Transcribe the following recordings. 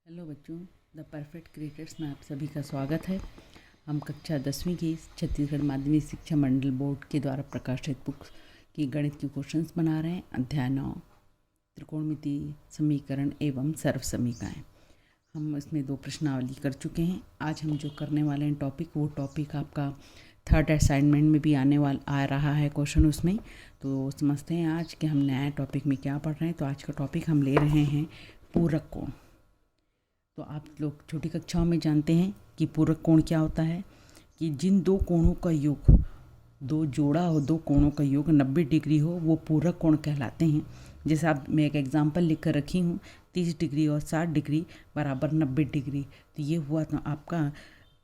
Hello बच्चों, the perfect creators में आप सभी का स्वागत है। हम कक्षा 10वीं की छत्तीसगढ़ माध्यमिक शिक्षा मंडल बोर्ड के द्वारा प्रकाशित बुक की गणित के क्वेश्चंस बना रहे हैं। अध्याय 9 त्रिकोणमिति समीकरण एवं सर्व समीकरण। हम इसमें 2 प्रश्नावली कर चुके हैं। आज हम जो करने वाले हैं वो टॉपिक आपका थर्ड असाइनमेंट में भी आ रहा है क्वेश्चन उसमें। तो समझते हैं आज कि हम नया टॉपिक में क्या पढ़ रहे हैं। तो आज का टॉपिक हम ले रहे हैं पूरक कोण। तो आप लोग छोटी कक्षाओं में जानते हैं कि पूरक कोण क्या होता है कि जिन दो कोणों का योग, दो जोड़ा हो, दो कोणों का योग 90 डिग्री हो, वो पूरक कोण कहलाते हैं। जैसे आप मैं एक एग्जांपल लिख कर रखी हूँ, 30 डिग्री और 60 डिग्री बराबर 90 डिग्री। तो ये हुआ तो आपका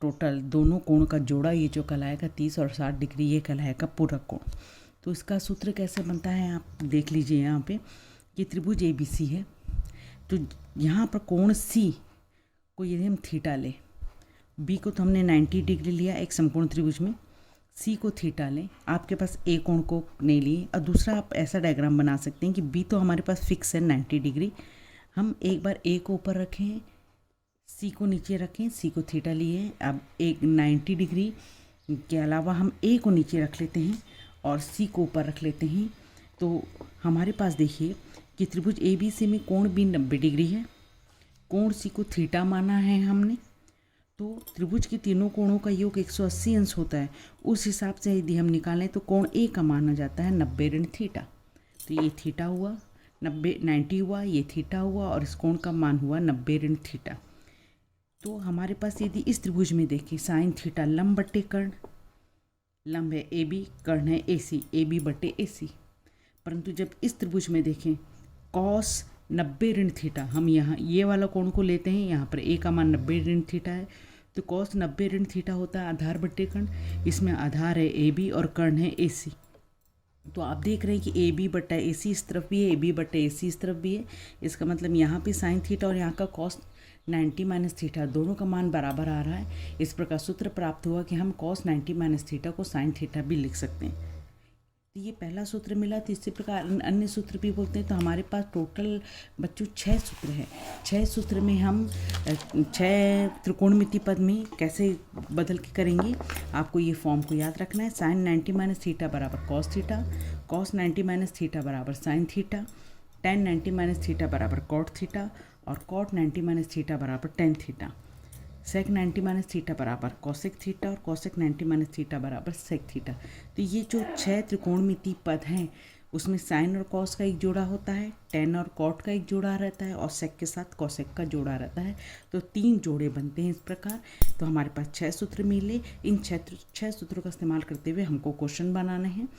टोटल दोनों कोण का जोड़ा, ये जो कहलाएगा 30 और 60 डिग्री, ये कहलाएगा पूरक कोण। तो इसका सूत्र कैसे बनता है आप देख लीजिए। यहाँ पे कि त्रिभुज ABC है, तो यहाँ पर कोण C को यदि हम थीटा ले, बी को तो हमने 90 डिग्री लिया एक समकोण त्रिभुज में, सी को थीटा लें, आपके पास ए कोण को नहीं लिए। और दूसरा आप ऐसा डायग्राम बना सकते हैं कि बी तो हमारे पास फिक्स है 90 डिग्री, हम एक बार ए को ऊपर रखें, सी को नीचे रखें, सी को थीटा लिए। अब एक 90 डिग्री के अलावा हम ए को नीचे रख लेते हैं और सी को ऊपर रख लेते हैं। तो हमारे पास देखिए कि त्रिभुज ABC में कोण भी 90 डिग्री है, कोण सी को थीटा माना है हमने। तो त्रिभुज के तीनों कोणों का योग 180 अंश होता है। उस हिसाब से यदि हम निकालें तो कोण ए का माना जाता है 90 ऋण थीटा। तो ये थीटा हुआ, 90 हुआ, ये थीटा हुआ और इस कोण का मान हुआ 90 ऋण थीटा। तो हमारे पास यदि इस त्रिभुज में देखें साइन थीटा लंब बट्टे कर्ण, लंब है AB, कर्ण है AC, AB बट्टे AC। परंतु जब इस त्रिभुज में देखें कॉस 90 ऋण थीटा, हम यहाँ ये वाला कोण को लेते हैं, यहाँ पर ए का मान 90 ऋण थीटा है। तो कॉस 90 ऋण थीटा होता है आधार बट्टे कर्ण, इसमें आधार है AB और कर्ण है AC। तो आप देख रहे हैं कि AB बट्टा AC इस तरफ भी है, AB बट्टा AC इस तरफ भी है। इसका मतलब यहाँ पे साइन थीटा और यहाँ का कॉस 90 माइनस थीटा दोनों का मान बराबर आ रहा है। इस प्रकार सूत्र प्राप्त हुआ कि हम कॉस 90 माइनस थीटा को साइन थीटा भी लिख सकते हैं। तो ये पहला सूत्र मिला। तो इसी प्रकार अन्य सूत्र भी बोलते हैं। तो हमारे पास टोटल बच्चों 6 सूत्र हैं। 6 सूत्र में हम 6 त्रिकोणमिति पद में कैसे बदल के करेंगे, आपको ये फॉर्म को याद रखना है। साइन 90 माइनस थीटा बराबर cos theta, cos 90 minus theta बराबर sine theta, tan 90 minus theta बराबर कॉट थीटा और कॉट 90 माइनस थीटा बराबर tan theta. Sec 90 minus theta बराबर कॉसेक थीटा और कॉसेक 90 माइनस थीटा बराबर सेक थीटा। तो ये जो 6 त्रिकोणमिति पद हैं उसमें साइन और कॉस का एक जोड़ा होता है, टेन और कॉट का एक जोड़ा रहता है और सेक के साथ कॉसेक का जोड़ा रहता है। तो 3 जोड़े बनते हैं इस प्रकार। तो हमारे पास 6 सूत्र मिले। इन 6 सूत्रों का इस्तेमाल करते हुए हमको क्वेश्चन बनाने हैं।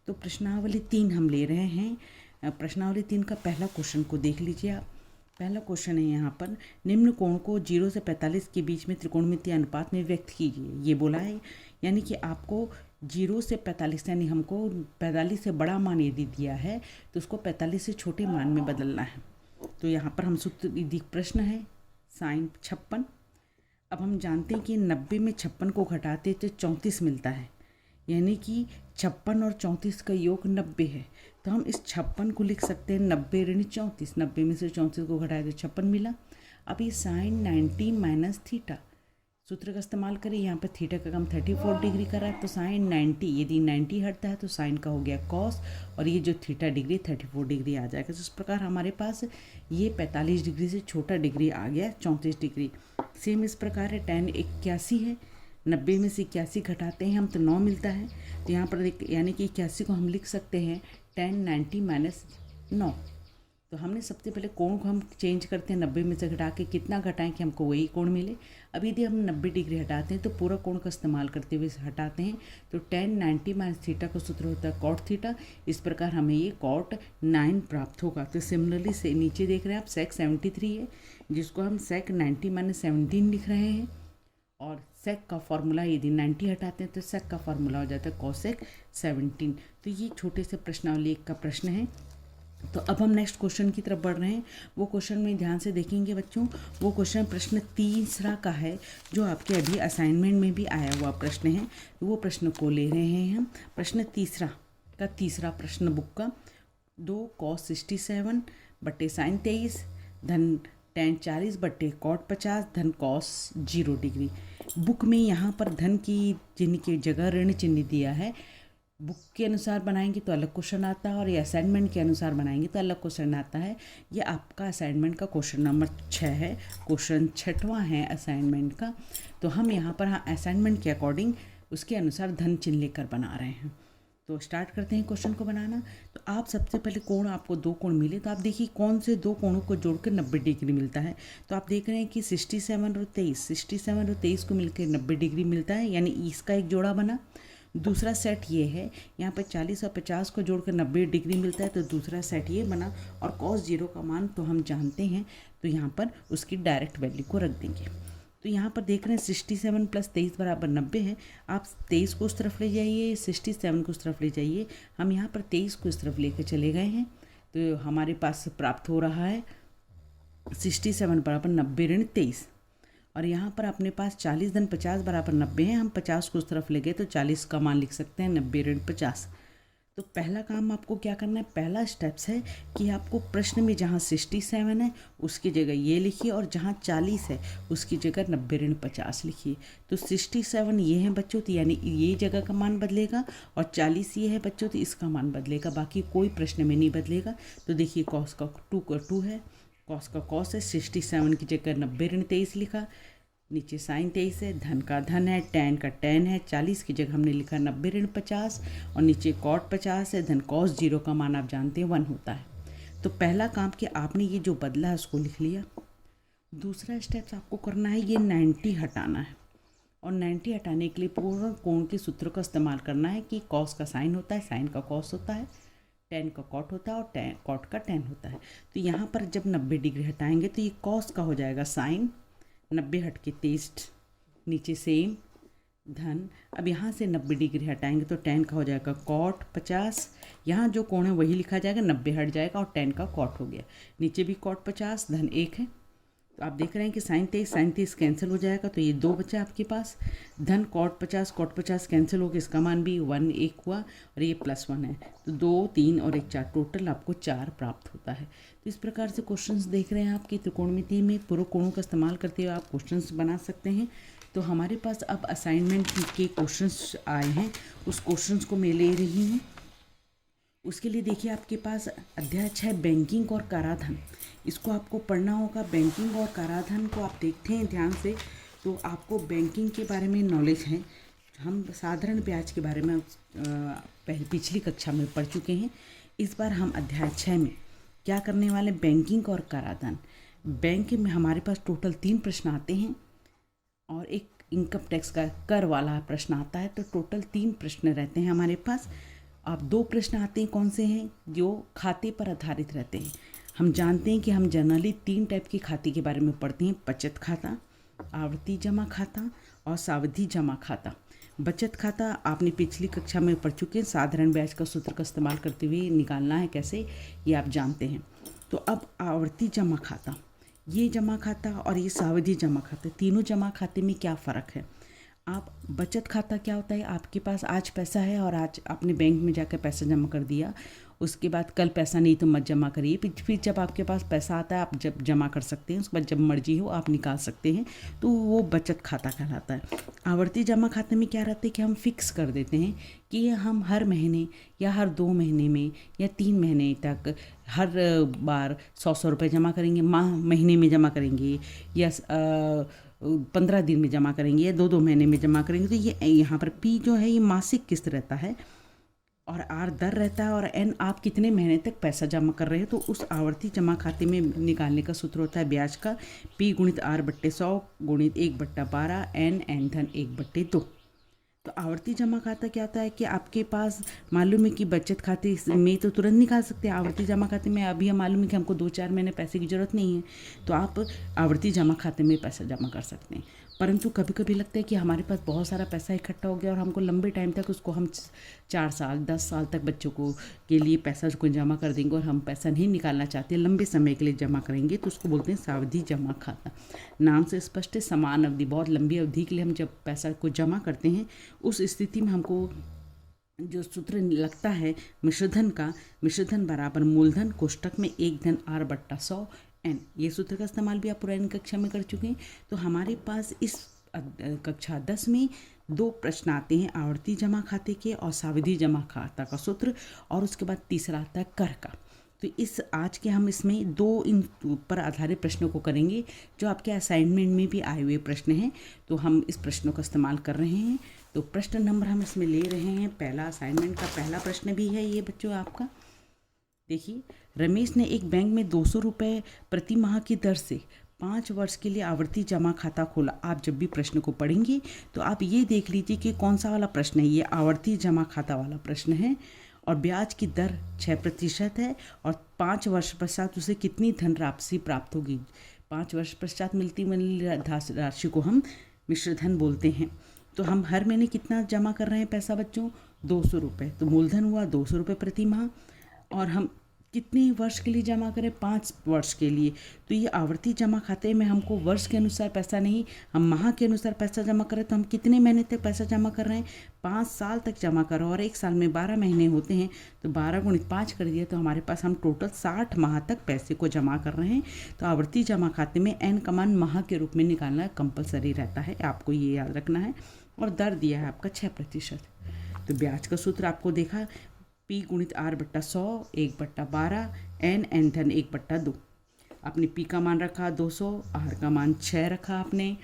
तो प्रश्नावली 3 हम ले रहे हैं। प्रश्नावली 3 का पहला क्वेश्चन को देख लीजिए आप। पहला क्वेश्चन है यहाँ पर, निम्न कोण को 0 से 45 के बीच में त्रिकोणमितीय अनुपात में व्यक्त कीजिए। ये बोला है, यानी कि आपको 0 से 45, यानी हमको 45 से बड़ा मान यदि दिया है तो उसको 45 से छोटे मान में बदलना है। तो यहाँ पर हम सूत्र यदि प्रश्न है साइन 56। अब हम जानते हैं कि 90 में 56 को घटाते तो 34 मिलता है, यानी कि 56 और 34 का योग 90 है। तो हम इस 56 को लिख सकते हैं 90 ऋण 34। 90 में से 34 को घटाए तो 56 मिला। अब ये साइन 90 माइनस थीटा सूत्र का इस्तेमाल करें। यहाँ पर थीटा का काम 34 डिग्री का रहा है, तो साइन 90 यदि 90 हटता है तो साइन का हो गया कॉस, और ये जो थीटा डिग्री 34 डिग्री आ जाएगा। तो इस प्रकार हमारे पास ये 45 डिग्री से छोटा डिग्री आ गया 34 डिग्री। सेम इस प्रकार है, टेन 81 है, 90 में से 81 घटाते हैं हम तो 9 मिलता है। तो यहाँ पर यानी कि 81 को हम लिख सकते हैं टेन 90 माइनस 9। तो हमने सबसे पहले कोण को हम चेंज करते हैं, 90 में से घटा के कितना घटाएं कि हमको वही कोण मिले। अब यदि हम 90 डिग्री हटाते हैं तो पूरा कोण का इस्तेमाल करते हुए हटाते हैं, तो टेन 90 माइनस थीटा का सूत्र होता है कॉट थीटा। इस प्रकार हमें ये कॉट 9 प्राप्त होगा। तो सिमिलरली से नीचे देख रहे हैं आप सेक 73 है, जिसको हम सेक 90 माइनस 17 लिख रहे हैं। और सेक का फॉर्मूला यदि 90 हटाते हैं तो सेक का फॉर्मूला हो जाता है कॉसेक 17। तो ये छोटे से प्रश्नावली 1 का प्रश्न है। तो अब हम नेक्स्ट क्वेश्चन की तरफ बढ़ रहे हैं। वो क्वेश्चन में ध्यान से देखेंगे बच्चों, वो क्वेश्चन प्रश्न तीसरा का है, जो आपके अभी असाइनमेंट में भी आया हुआ प्रश्न है। वो प्रश्न को ले रहे हैं हम। प्रश्न तीसरा का तीसरा प्रश्न बुक का, 2 cos 67 बटे साइन 23 धन tan 40 बट्टे कॉट 50 धन कॉस 0 डिग्री। बुक में यहाँ पर धन की चिन्ह की जगह ऋण चिन्ह दिया है। बुक के अनुसार बनाएंगे तो अलग क्वेश्चन आता है और ये असाइनमेंट के अनुसार बनाएंगे तो अलग क्वेश्चन आता है। ये आपका असाइनमेंट का क्वेश्चन नंबर 6 है, क्वेश्चन 6वां है असाइनमेंट का। तो हम यहाँ पर असाइनमेंट के अकॉर्डिंग उसके अनुसार धन चिन्ह लेकर बना रहे हैं। तो स्टार्ट करते हैं क्वेश्चन को बनाना। तो आप सबसे पहले कोण, आपको 2 कोण मिले तो आप देखिए कौन से 2 कोणों को जोड़कर 90 डिग्री मिलता है। तो आप देख रहे हैं कि 67 और 23 को मिलकर 90 डिग्री मिलता है, यानी इसका एक जोड़ा बना। दूसरा सेट ये है, यहाँ पर 40 और 50 को जोड़कर 90 डिग्री मिलता है, तो दूसरा सेट ये बना। और cos 0 का मान तो हम जानते हैं, तो यहाँ पर उसकी डायरेक्ट वैल्यू को रख देंगे। तो यहाँ पर देख रहे हैं 67 + 23 = 90 है। आप 23 को उस तरफ ले जाइए, 67 को उस तरफ ले जाइए। हम यहाँ पर 23 को इस तरफ लेकर चले गए हैं, तो हमारे पास प्राप्त हो रहा है 67 = 90 ऋण 23। और यहाँ पर अपने पास 40 धन 50 = 90 है। हम 50 को उस तरफ ले गए तो 40 का मान लिख सकते हैं 90 ऋण 50। तो पहला काम आपको क्या करना है, पहला स्टेप्स है कि आपको प्रश्न में जहाँ 67 है उसकी जगह ये लिखिए और जहाँ 40 है उसकी जगह 90 ऋण 50 लिखिए। तो 67 ये है बच्चों, तो यानी ये जगह का मान बदलेगा, और 40 ये है बच्चों, तो इसका मान बदलेगा, बाकी कोई प्रश्न में नहीं बदलेगा। तो देखिए कॉस का 2 है, कॉस का कॉस है, 67 की जगह 90 ऋण 23 लिखा, नीचे साइन 23 है, धन का धन है, टैन का टैन है, 40 की जगह हमने लिखा 90 ऋण 50, और नीचे कॉट 50 है, धन कॉस 0 का मान आप जानते हैं 1 होता है। तो पहला काम कि आपने ये जो बदला है उसको लिख लिया। दूसरा स्टेप्स आपको करना है, ये 90 हटाना है, और 90 हटाने के लिए पूर्ण कोण के सूत्र का इस्तेमाल करना है कि कॉस का साइन होता है, साइन का कॉस होता है, टैन का कॉट होता है, और कॉट का टैन होता है। तो यहाँ पर जब 90 डिग्री हटाएंगे तो ये कॉस का हो जाएगा साइन, 90 हट के 23, नीचे सेम धन। अब यहाँ से 90 डिग्री हटाएंगे तो टैन का हो जाएगा कॉट 50, यहाँ जो कोण है वही लिखा जाएगा, 90 हट जाएगा और टैन का कॉट हो गया, नीचे भी कॉट 50 धन 1 है। तो आप देख रहे हैं कि साइन 23 कैंसिल हो जाएगा, तो ये 2 बचा आपके पास, धन कॉट 50 कैंसिल हो गया, इसका मान भी 1 हुआ, और ये +1 है, तो 2 3 और 1 4, टोटल आपको 4 प्राप्त होता है। तो इस प्रकार से क्वेश्चंस देख रहे हैं आपकी त्रिकोणमिति में पूर्व कोणों का इस्तेमाल करते हुए आप क्वेश्चंस बना सकते हैं। तो हमारे पास अब असाइनमेंट के क्वेश्चंस आए हैं, उस क्वेश्चंस को मैं ले रही हूँ। उसके लिए देखिए आपके पास अध्याय 6 बैंकिंग और कराधान, इसको आपको पढ़ना होगा। बैंकिंग और कराधान को आप देखते हैं ध्यान से, तो आपको बैंकिंग के बारे में नॉलेज है। हम साधारण ब्याज के बारे में पिछली कक्षा में पढ़ चुके हैं। इस बार हम अध्याय 6 में क्या करने वाले, बैंकिंग और कराधान। बैंक में हमारे पास टोटल 3 प्रश्न आते हैं और एक इनकम टैक्स का कर वाला प्रश्न आता है, तो टोटल 3 प्रश्न रहते हैं हमारे पास। अब 2 प्रश्न आते हैं, कौन से हैं, जो खाते पर आधारित रहते हैं। हम जानते हैं कि हम जनरली 3 टाइप के खाते के बारे में पढ़ते हैं, बचत खाता, आवर्ती जमा खाता और सावधि जमा खाता। बचत खाता आपने पिछली कक्षा में पढ़ चुके हैं, साधारण ब्याज का सूत्र का इस्तेमाल करते हुए निकालना है कैसे, ये आप जानते हैं। तो अब आवर्ती जमा खाता, ये जमा खाता और ये सावधि जमा खाता, तीनों जमा खाते में क्या फ़र्क है। आप बचत खाता क्या होता है, आपके पास आज पैसा है और आज आपने बैंक में जाकर पैसा जमा कर दिया, उसके बाद कल पैसा नहीं तो मत जमा करिए, फिर जब आपके पास पैसा आता है आप जब जमा कर सकते हैं, उसके बाद जब मर्जी हो आप निकाल सकते हैं, तो वो बचत खाता कहलाता है। आवर्ती जमा खाते में क्या रहता है कि हम फिक्स कर देते हैं कि हम हर महीने या हर 2 महीने में या 3 महीने तक हर बार 100 रुपये जमा करेंगे, महीने में जमा करेंगे, या 15 दिन में जमा करेंगे, या 2 महीने में जमा करेंगे। तो ये यहाँ पर पी जो है ये मासिक किस्त रहता है, और आर दर रहता है, और एन आप कितने महीने तक पैसा जमा कर रहे हैं। तो उस आवर्ती जमा खाते में निकालने का सूत्र होता है ब्याज का, P × R/100 × 1/12 n धन 1/2। तो आवर्ती जमा खाता क्या होता है कि आपके पास मालूम है कि बचत खाते में तो तुरंत निकाल सकते हैं, आवर्ती जमा खाते में अभी हम मालूम है कि हमको 2-4 महीने पैसे की ज़रूरत नहीं है, तो आप आवर्ती जमा खाते में पैसा जमा कर सकते हैं। परंतु कभी कभी लगता है कि हमारे पास बहुत सारा पैसा इकट्ठा हो गया और हमको लंबे टाइम तक उसको हम 4 साल 10 साल तक बच्चों को के लिए पैसा उसको जमा कर देंगे, और हम पैसा नहीं निकालना चाहते, लंबे समय के लिए जमा करेंगे, तो उसको बोलते हैं सावधि जमा खाता। नाम से स्पष्ट है, समान अवधि, बहुत लंबी अवधि के लिए हम जब पैसा को जमा करते हैं, उस स्थिति में हमको जो सूत्र लगता है मिश्रधन का, मिश्रधन बराबर मूलधन कोष्टक में 1 धन R/100 एन। ये सूत्र का इस्तेमाल भी आप पुरानी कक्षा में कर चुके हैं। तो हमारे पास इस कक्षा 10 में 2 प्रश्न आते हैं, आवर्ती जमा खाते के और सावधि जमा खाता का सूत्र, और उसके बाद तीसरा आता है कर का। तो इस आज के हम इसमें 2 इन पर आधारित प्रश्नों को करेंगे जो आपके असाइनमेंट में भी आए हुए प्रश्न हैं। तो हम इस प्रश्नों का इस्तेमाल कर रहे हैं। तो प्रश्न नंबर हम इसमें ले रहे हैं, पहला असाइनमेंट का पहला प्रश्न भी है ये बच्चों आपका। देखिए, रमेश ने एक बैंक में 200 रुपये प्रति माह की दर से 5 वर्ष के लिए आवर्ती जमा खाता खोला। आप जब भी प्रश्न को पढ़ेंगे तो आप ये देख लीजिए कि कौन सा वाला प्रश्न है। ये आवर्ती जमा खाता वाला प्रश्न है और ब्याज की दर 6% है और 5 वर्ष पश्चात उसे कितनी धन राशि प्राप्त होगी। 5 वर्ष पश्चात मिलती राशि को हम मिश्र धन बोलते हैं। तो हम हर महीने कितना जमा कर रहे हैं पैसा बच्चों, 200 रुपये। तो मूलधन हुआ 200 रुपये प्रति माह, और हम कितने वर्ष के लिए जमा करें, 5 वर्ष के लिए। तो ये आवर्ती जमा खाते में हमको वर्ष के अनुसार पैसा नहीं, हम माह के अनुसार पैसा जमा करें। तो हम कितने महीने तक पैसा जमा कर रहे हैं, 5 साल तक जमा कर रहे हैं, और एक साल में 12 महीने होते हैं। तो 12 × 5 कर दिया तो हमारे पास हम टोटल 60 माह तक पैसे को जमा कर रहे हैं। तो आवर्ती जमा खाते में n का मान माह के रूप में निकालना कंपलसरी रहता है, आपको ये याद रखना है। और दर दिया है आपका 6%। तो ब्याज का सूत्र आपको देखा, P × R/100 1/12 n धन 1/2। आपने P का मान रखा 200, R का मान 6 रखा आपने,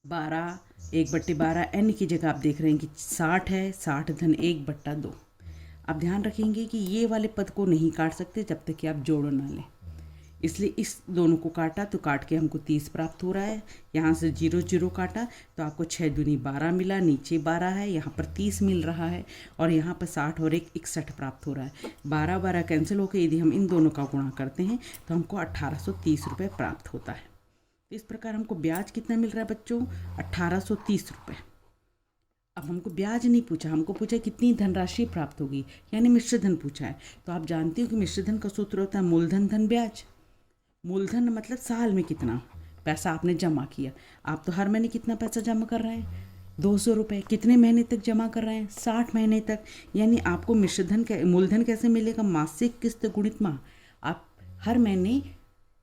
12 1/12, n की जगह आप देख रहे हैं कि 60 है, 60 धन 1/2। आप ध्यान रखेंगे कि ये वाले पद को नहीं काट सकते जब तक कि आप जोड़ ना लें, इसलिए इस दोनों को काटा तो काट के हमको 30 प्राप्त हो रहा है। यहाँ से 0 0 काटा तो आपको 6 दूनी 12 मिला, नीचे 12 है, यहाँ पर 30 मिल रहा है, और यहाँ पर 60 और 1 61 प्राप्त हो रहा है। 12 12 कैंसिल होकर यदि हम इन दोनों का गुणा करते हैं तो हमको 1830 रुपये प्राप्त होता है। तो इस प्रकार हमको ब्याज कितना मिल रहा है बच्चों, 1830 रुपये। अब हमको ब्याज नहीं पूछा, हमको पूछा कितनी धनराशि प्राप्त होगी, यानी मिश्र धन पूछा है। तो आप जानते हो कि मिश्र धन का सूत्र होता है मूलधन धन ब्याज। मूलधन मतलब साल में कितना पैसा आपने जमा किया। आप तो हर महीने कितना पैसा जमा कर रहे हैं, 200 रुपये। कितने महीने तक जमा कर रहे हैं, 60 महीने तक। यानी आपको मिश्रधन मूलधन कैसे मिलेगा, मासिक किस्त गुणित माह। आप हर महीने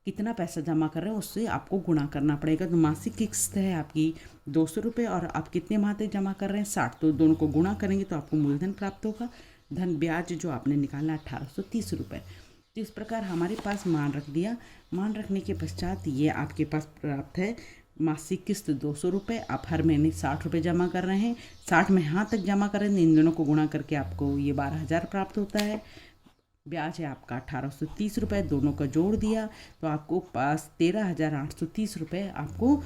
कितना पैसा जमा कर रहे हैं उससे आपको गुणा करना पड़ेगा। तो मासिक किस्त है आपकी 200 रुपये और आप कितने माह तक जमा कर रहे हैं, 60। तो दोनों को गुणा करेंगे तो आपको मूलधन प्राप्त होगा। धन ब्याज जो आपने निकालना 1830 रुपये। तो इस प्रकार हमारे पास मान रख दिया। मान रखने के पश्चात ये आपके पास प्राप्त है मासिक किस्त 200 रुपये। आप हर महीने 60 रुपये जमा कर रहे हैं, 60 माह तक जमा कर रहे हैं। इन दोनों को गुणा करके आपको ये 12,000 प्राप्त होता है। ब्याज है आपका 1830 रुपये, दोनों का जोड़ दिया तो आपको पास 13,830 रुपये आपको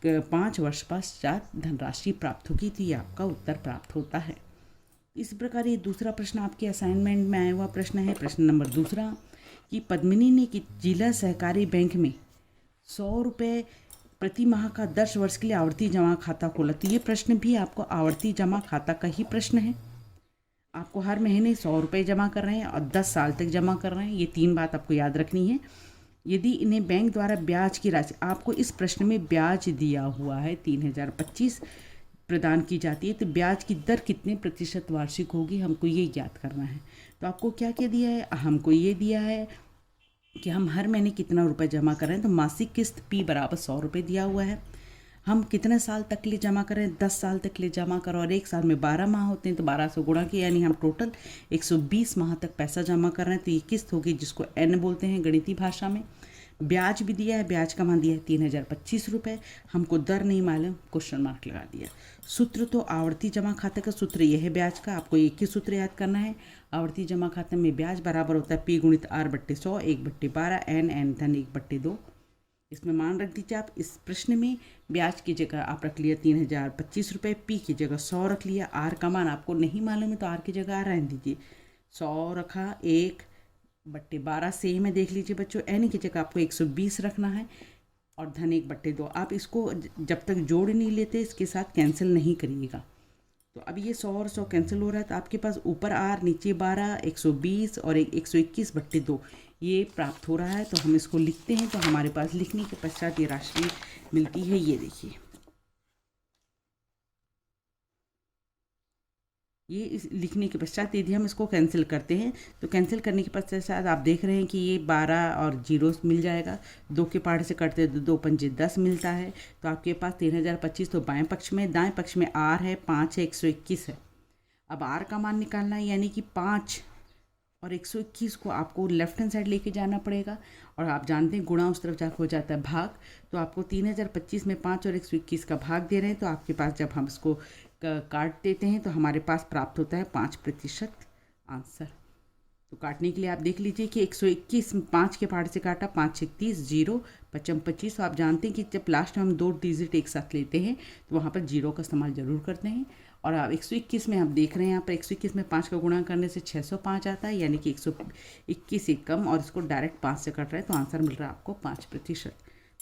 5 वर्ष पश्चात धनराशि प्राप्त होगी। तो ये आपका उत्तर प्राप्त होता है। इस प्रकार ये दूसरा प्रश्न आपके असाइनमेंट में आया हुआ प्रश्न है। प्रश्न नंबर दूसरा कि पद्मिनी ने जिला सहकारी बैंक में 100 रुपये प्रति माह का 10 वर्ष के लिए आवर्ती जमा खाता खोला। तो ये प्रश्न भी आपको आवर्ती जमा खाता का ही प्रश्न है। आपको हर महीने 100 रुपये जमा कर रहे हैं और 10 साल तक जमा कर रहे हैं। ये 3 बात आपको याद रखनी है। यदि इन्हें बैंक द्वारा ब्याज की राशि, आपको इस प्रश्न में ब्याज दिया हुआ है 3025 प्रदान की जाती है, तो ब्याज की दर कितने प्रतिशत वार्षिक होगी हमको ये याद करना है। तो आपको क्या क्या दिया है, हमको ये दिया है कि हम हर महीने कितना रुपए जमा कर रहे हैं। तो मासिक किस्त P बराबर 100 रुपये दिया हुआ है। हम कितने साल तक के लिए जमा करें, 10 साल तक के लिए जमा करो, और एक साल में 12 माह होते हैं तो 12 से गुणा किया, यानी हम टोटल 120 माह तक पैसा जमा कर रहे हैं। तो ये किस्त होगी जिसको N बोलते हैं गणितीय भाषा में। ब्याज भी दिया है, ब्याज का मान दिया है 3025 रुपये। हमको दर नहीं मालूम, क्वेश्चन मार्क लगा दिया। सूत्र तो आवर्ती जमा खाते का सूत्र यह है ब्याज का, आपको एक ही सूत्र याद करना है। आवर्ती जमा खाते में ब्याज बराबर होता है P × R/100 1/12 n धन 1/2। इसमें मान रख दीजिए आप। इस प्रश्न में ब्याज की जगह आप रख लिया 3025 रुपये, P की जगह 100 रख लिया। R का मान आपको नहीं मालूम है तो R की जगह R रहने दीजिए। 100 रखा, 1/12 सेम है, देख लीजिए बच्चों। n की जगह आपको 120 रखना है और धन 1/2। आप इसको जब तक जोड़ नहीं लेते इसके साथ कैंसिल नहीं करिएगा। तो अब ये 100 और 100 कैंसिल हो रहा है तो आपके पास ऊपर R नीचे 12 120 और 121/2 ये प्राप्त हो रहा है। तो हम इसको लिखते हैं। तो हमारे पास लिखने के पश्चात ये राशि मिलती है, ये देखिए ये इस लिखने के पश्चात यदि हम इसको कैंसिल करते हैं तो कैंसिल करने के पश्चात आप देख रहे हैं कि ये 12 और जीरो मिल जाएगा। 2 के पहाड़ से कटते तो 2 पंजे 10 मिलता है। तो आपके पास 3025। तो बाएं पक्ष में, दाएं पक्ष में आर है 5 है, 121 है। अब आर का मान निकालना है, यानी कि 5 और 121 को आपको लेफ्ट हैंड साइड लेके जाना पड़ेगा। और आप जानते हैं गुणा उस तरफ जाकर हो जाता है भाग। तो आपको 3025 में 5 और 121 का भाग दे रहे हैं। तो आपके पास जब हम इसको काट देते हैं तो हमारे पास प्राप्त होता है 5% आंसर। तो काटने के लिए आप देख लीजिए कि 121 5 के पहाड़ से काटा, 5 31 जीरो, 55 25। तो आप जानते हैं कि जब लास्ट में हम 2 डिजिट एक साथ लेते हैं तो वहाँ पर जीरो का इस्तेमाल जरूर करते हैं। और आप 121 में आप देख रहे हैं, यहाँ पर 121 में 5 का गुणा करने से 605 आता है, यानी कि 121 एक कम और इसको डायरेक्ट 5 से कट रहा है। तो आंसर मिल रहा है आपको 5%।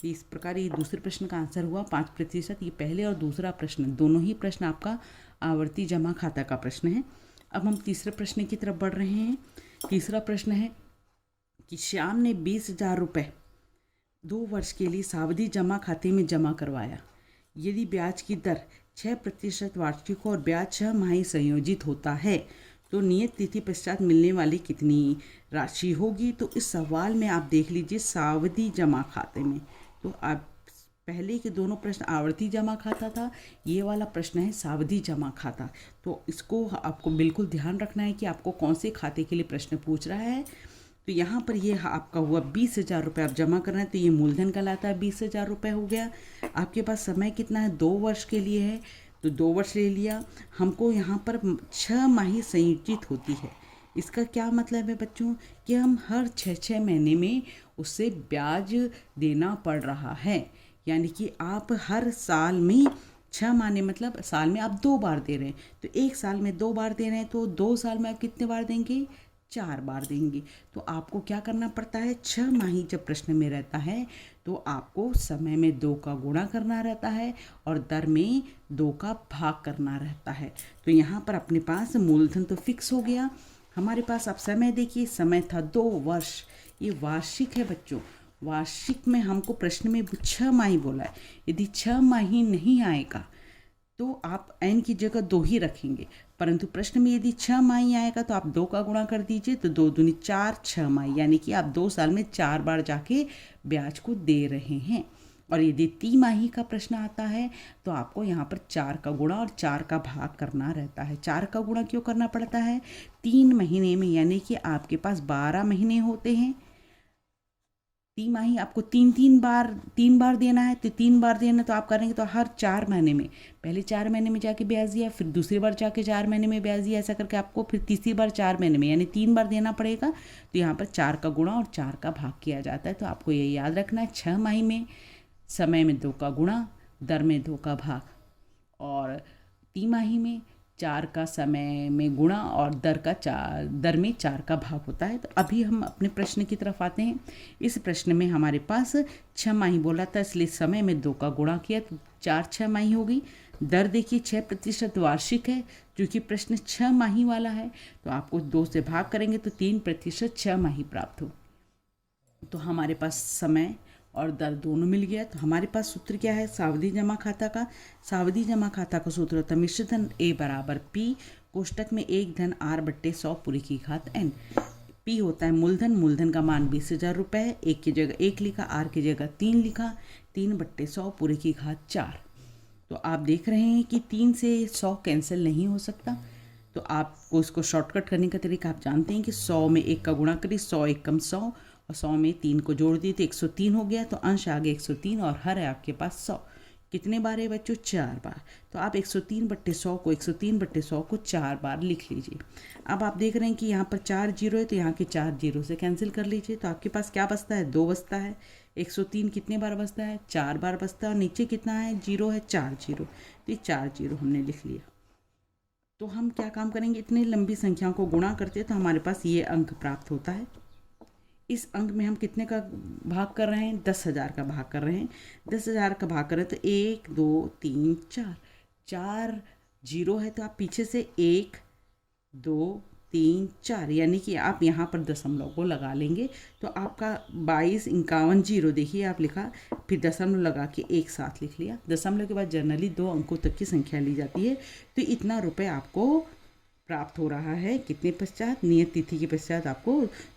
इस प्रकार ये दूसरे प्रश्न का आंसर हुआ 5%। ये पहले और दूसरा प्रश्न, दोनों ही प्रश्न आपका आवर्ती जमा खाता का प्रश्न है। अब हम तीसरे प्रश्न की तरफ बढ़ रहे हैं। तीसरा प्रश्न है कि श्याम ने 20,000 रुपये 2 वर्ष के लिए सावधि जमा खाते में जमा करवाया। यदि ब्याज की दर 6% वार्षिक और ब्याज 6 माही संयोजित होता है तो नियत तिथि पश्चात मिलने वाली कितनी राशि होगी। तो इस सवाल में आप देख लीजिए सावधि जमा खाते में, तो आप पहले के दोनों प्रश्न आवर्ती जमा खाता था, ये वाला प्रश्न है सावधि जमा खाता। तो इसको आपको बिल्कुल ध्यान रखना है कि आपको कौन से खाते के लिए प्रश्न पूछ रहा है। तो यहाँ पर ये आपका हुआ 20,000 रुपये आप जमा कर रहे हैं, तो ये मूलधन कहलाता है। 20,000 रुपये हो गया। आपके पास समय कितना है, 2 वर्ष के लिए है, तो 2 वर्ष ले लिया। हमको यहाँ पर 6 माही संयोजित होती है। इसका क्या मतलब है बच्चों कि हम हर 6 महीने में उससे ब्याज देना पड़ रहा है। यानी कि आप हर साल में 6 महीने मतलब साल में आप 2 बार दे रहे हैं, तो एक साल में 2 बार दे रहे हैं, तो 2 साल में आप कितने बार देंगे, 4 बार देंगे। तो आपको क्या करना पड़ता है, 6 माही जब प्रश्न में रहता है तो आपको समय में 2 का गुणा करना रहता है और दर में 2 का भाग करना रहता है। तो यहाँ पर अपने पास मूलधन तो फिक्स हो गया। हमारे पास अब समय देखिए, समय था 2 वर्ष। ये वार्षिक है बच्चों। वार्षिक में हमको प्रश्न में 6 माही बोला है। यदि 6 माही नहीं आएगा तो आप n की जगह 2 ही रखेंगे, परंतु प्रश्न में यदि 6 माही आएगा तो आप 2 का गुणा कर दीजिए, तो 2 दूनी 4, 6 माही, यानी कि आप 2 साल में 4 बार जाके ब्याज को दे रहे हैं। और यदि 3 माही का प्रश्न आता है तो आपको यहाँ पर 4 का गुणा और 4 का भाग करना रहता है। 4 का गुणा क्यों करना पड़ता है, 3 महीने में, यानी कि आपके पास 12 महीने होते हैं। 3 माही आपको 3 बार देना है, तो 3 बार देना, तो आप करेंगे तो हर 4 महीने में, पहले 4 महीने में जाके ब्याज दिया, फिर दूसरी बार जाके 4 महीने में ब्याज दिया, ऐसा करके आपको फिर तीसरी बार 4 महीने में, यानी 3 बार देना पड़ेगा। तो यहाँ पर 4 का गुणा और 4 का भाग किया जाता है। तो आपको ये याद रखना है, 6 माही में समय में 2 का गुणा, दर में 2 का भाग, और 3 माही में 4 का समय में गुणा और दर में 4 का भाग होता है। तो अभी हम अपने प्रश्न की तरफ आते हैं। इस प्रश्न में हमारे पास 6 माही बोला था, इसलिए समय में 2 का गुणा किया तो 4 6 माही हो गई। दर देखिए 6% वार्षिक है, क्योंकि प्रश्न 6 माही वाला है, तो आपको 2 से भाग करेंगे तो 3% 6 माही प्राप्त हो। तो हमारे पास समय और दर दोनों मिल गया। तो हमारे पास सूत्र क्या है सावधि जमा खाता का। सावधि जमा खाता का सूत्र होता है मिश्र धन A बराबर P, कोष्टक में 1 धन R/100 पूरी की घात n। P होता है मूलधन, मूलधन का मान 20,000 रुपये है, 1 की जगह 1 लिखा, R की जगह 3 लिखा, 3/100 पूरी की घात 4। तो आप देख रहे हैं कि 3 से 100 कैंसिल नहीं हो सकता। तो आपको इसको शॉर्टकट करने का तरीका आप जानते हैं कि 100 में 1 का गुणा करिए, 100 1 कम 100, और 100 में 3 को जोड़ दिए तो 103 हो गया। तो अंश आ गया 103 और हर है आपके पास 100। कितने बार है बच्चों, 4 बार। तो आप 103/100 को 103/100 को 4 बार लिख लीजिए। अब आप देख रहे हैं कि यहाँ पर 4 जीरो है, तो यहाँ के 4 जीरो से कैंसिल कर लीजिए। तो आपके पास क्या बचता है, 2 बचता है। 103 कितने बार बचता है, 4 बार बचता है, और नीचे कितना है, जीरो है, 4 जीरो। तो ये 4 जीरो हमने लिख लिया। तो हम क्या काम करेंगे, इतनी लंबी संख्याओं को गुणा करते हैं तो हमारे पास ये अंक प्राप्त होता है। इस अंक में हम कितने का भाग कर रहे हैं, 10,000 का भाग कर रहे हैं। 10,000 का भाग कर रहे हैं तो 1 2 3 4 जीरो है, तो आप पीछे से 1 2 3 4, यानी कि आप यहाँ पर दशमलव को लगा लेंगे तो आपका 22 51 जीरो देखिए आप लिखा, फिर दशमलव लगा के एक साथ लिख लिया। दशमलव के बाद जनरली 2 अंकों तक की संख्या ली जाती है। तो इतना रुपए आपको प्राप्त हो रहा है, कितने पश्चात, नियत तिथि के पश्चात आपको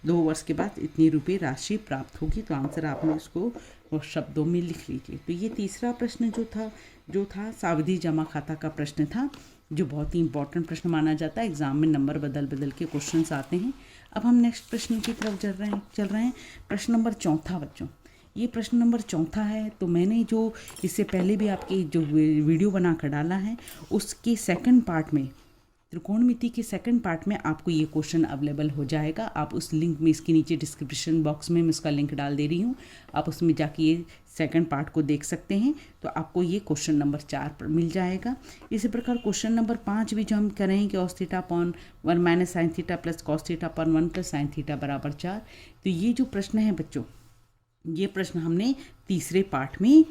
2 वर्ष के बाद इतनी रुपये राशि प्राप्त होगी। तो आंसर आपने उसको शब्दों में लिख लीजिए। तो ये तीसरा प्रश्न जो था सावधि जमा खाता का प्रश्न था, जो बहुत ही इंपॉर्टेंट प्रश्न माना जाता है। एग्जाम में नंबर बदल बदल के क्वेश्चंस आते हैं। अब हम नेक्स्ट प्रश्न की तरफ चल रहे हैं। प्रश्न नंबर 4 बच्चों, ये प्रश्न नंबर 4 है। तो मैंने जो इससे पहले भी आपकी जो वीडियो बना कर डाला है, उसके सेकंड पार्ट में, त्रिकोणमिति के सेकंड पार्ट में आपको ये क्वेश्चन अवेलेबल हो जाएगा। आप उस लिंक में, इसके नीचे डिस्क्रिप्शन बॉक्स में मैं उसका लिंक डाल दे रही हूँ, आप उसमें जाके ये सेकंड पार्ट को देख सकते हैं। तो आपको ये क्वेश्चन नंबर 4 पर मिल जाएगा। इसी प्रकार क्वेश्चन नंबर 5 भी जो हम करें कि cos theta upon 1 minus sine theta plus cos theta upon 1 plus sine theta बराबर 4। तो ये जो प्रश्न है बच्चों, ये प्रश्न हमने तीसरे पार्ट में,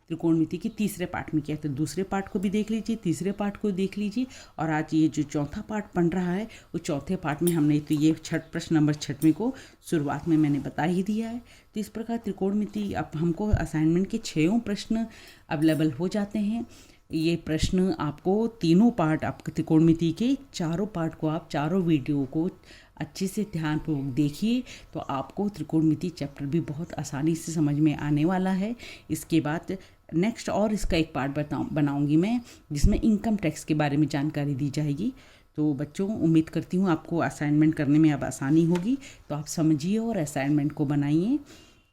त्रिकोणमिति के तीसरे पार्ट में किया। तो दूसरे पार्ट को भी देख लीजिए, तीसरे पार्ट को देख लीजिए, और आज ये जो चौथा पार्ट बन रहा है, वो चौथे पार्ट में हमने तो ये प्रश्न नंबर 6वें को शुरुआत में मैंने बता ही दिया है। तो इस प्रकार त्रिकोणमिति अब हमको असाइनमेंट के 6 प्रश्न अवेलेबल हो जाते हैं। ये प्रश्न आपको तीनों पार्ट, आपके त्रिकोणमिति के चारों पार्ट को, आप चारों वीडियो को अच्छे से ध्यानपूर्वक देखिए, तो आपको त्रिकोणमिति चैप्टर भी बहुत आसानी से समझ में आने वाला है। इसके बाद नेक्स्ट और इसका एक पार्ट बनाऊंगी मैं, जिसमें इनकम टैक्स के बारे में जानकारी दी जाएगी। तो बच्चों, उम्मीद करती हूँ आपको असाइनमेंट करने में अब आसानी होगी। तो आप समझिए और असाइनमेंट को बनाइए।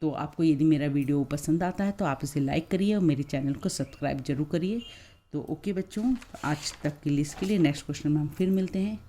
तो आपको यदि मेरा वीडियो पसंद आता है तो आप इसे लाइक करिए और मेरे चैनल को सब्सक्राइब जरूर करिए। तो ओके बच्चों, आज तक के लिए इसके लिए नेक्स्ट क्वेश्चन में हम फिर मिलते हैं।